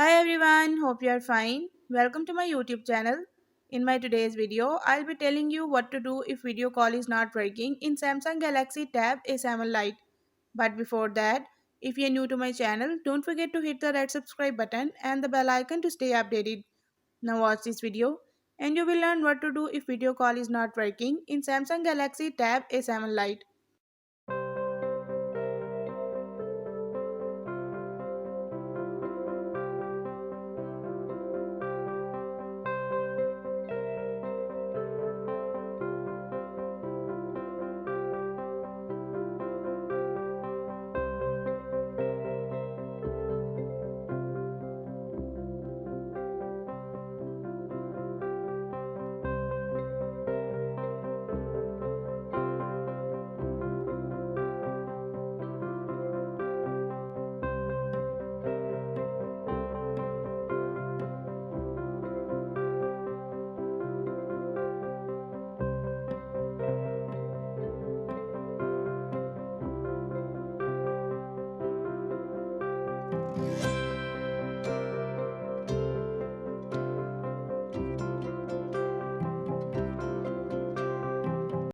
Hi everyone, hope you are fine. Welcome to my YouTube channel. In my today's video, I'll be telling you what to do if video call is not working in Samsung Galaxy Tab A7 Lite. But before that, if you're new to my channel, don't forget to hit the red subscribe button and the bell icon to stay updated. Now watch this video and you will learn what to do if video call is not working in Samsung Galaxy Tab A7 Lite.